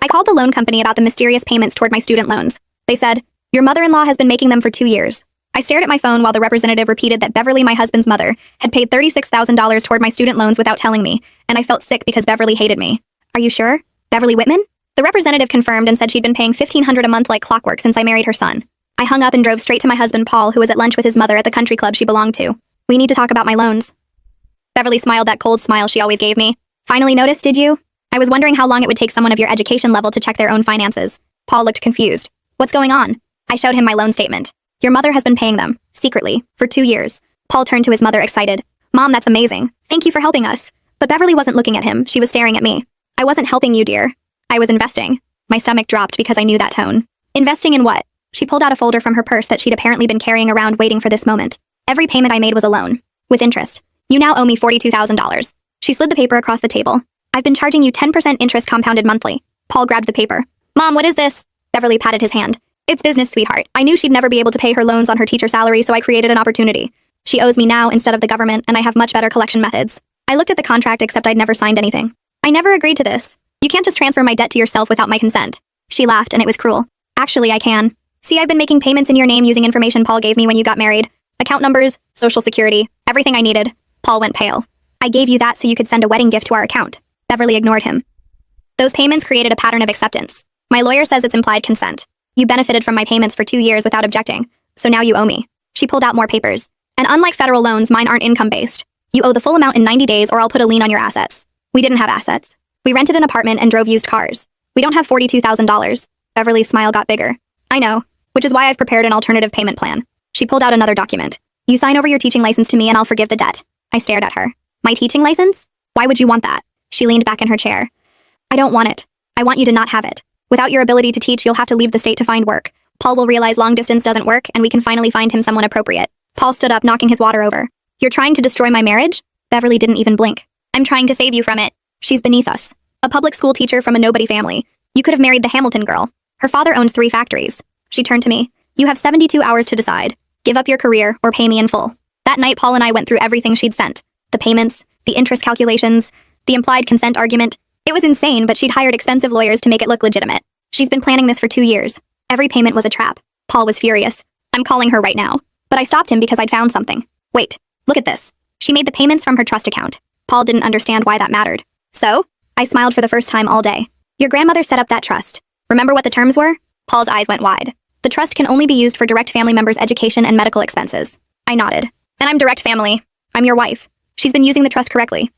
I called the loan company about the mysterious payments toward my student loans. They said, "Your mother-in-law has been making them for 2 years." I stared at my phone while the representative repeated that Beverly, my husband's mother, had paid $36,000 toward my student loans without telling me, and I felt sick because Beverly hated me. "Are you sure? Beverly Whitman?" The representative confirmed and said she'd been paying $1,500 a month like clockwork since I married her son. I hung up and drove straight to my husband Paul, who was at lunch with his mother at the country club she belonged to. "We need to talk about my loans." Beverly smiled that cold smile she always gave me. "Finally noticed, did you? I was wondering how long it would take someone of your education level to check their own finances." Paul looked confused. "What's going on?" I showed him my loan statement. "Your mother has been paying them, secretly, for 2 years. Paul turned to his mother excited. "Mom, that's amazing. Thank you for helping us." But Beverly wasn't looking at him, she was staring at me. "I wasn't helping you, dear. I was investing." My stomach dropped because I knew that tone. "Investing in what?" She pulled out a folder from her purse that she'd apparently been carrying around waiting for this moment. "Every payment I made was a loan. With interest. You now owe me $42,000. She slid the paper across the table. "I've been charging you 10% interest compounded monthly." Paul grabbed the paper. "Mom, what is this?" Beverly patted his hand. "It's business, sweetheart. I knew she'd never be able to pay her loans on her teacher salary, so I created an opportunity. She owes me now instead of the government, and I have much better collection methods." I looked at the contract, except I'd never signed anything. "I never agreed to this. You can't just transfer my debt to yourself without my consent." She laughed, and it was cruel. "Actually, I can. See, I've been making payments in your name using information Paul gave me when you got married. Account numbers, social security, everything I needed." Paul went pale. "I gave you that so you could send a wedding gift to our account." Beverly ignored him. "Those payments created a pattern of acceptance. My lawyer says it's implied consent. You benefited from my payments for 2 years without objecting, so now you owe me." She pulled out more papers. "And unlike federal loans, mine aren't income-based. You owe the full amount in 90 days or I'll put a lien on your assets." We didn't have assets. We rented an apartment and drove used cars. We don't have $42,000. Beverly's smile got bigger. "I know, which is why I've prepared an alternative payment plan." She pulled out another document. "You sign over your teaching license to me and I'll forgive the debt." I stared at her. "My teaching license? Why would you want that?" She leaned back in her chair. "I don't want it. I want you to not have it. Without your ability to teach, you'll have to leave the state to find work. Paul will realize long distance doesn't work and we can finally find him someone appropriate." Paul stood up, knocking his water over. "You're trying to destroy my marriage?" Beverly didn't even blink. "I'm trying to save you from it. She's beneath us. A public school teacher from a nobody family. You could have married the Hamilton girl. Her father owns 3 factories." She turned to me. "You have 72 hours to decide. Give up your career or pay me in full." That night, Paul and I went through everything she'd sent. The payments, the interest calculations, the implied consent argument. It was insane, but she'd hired expensive lawyers to make it look legitimate. She's been planning this for 2 years. Every payment was a trap. Paul was furious. "I'm calling her right now." But I stopped him because I'd found something. "Wait, look at this." She made the payments from her trust account. Paul didn't understand why that mattered. "So?" I smiled for the first time all day. "Your grandmother set up that trust. Remember what the terms were?" Paul's eyes went wide. "The trust can only be used for direct family members' education and medical expenses." I nodded. "And I'm direct family. I'm your wife. She's been using the trust correctly.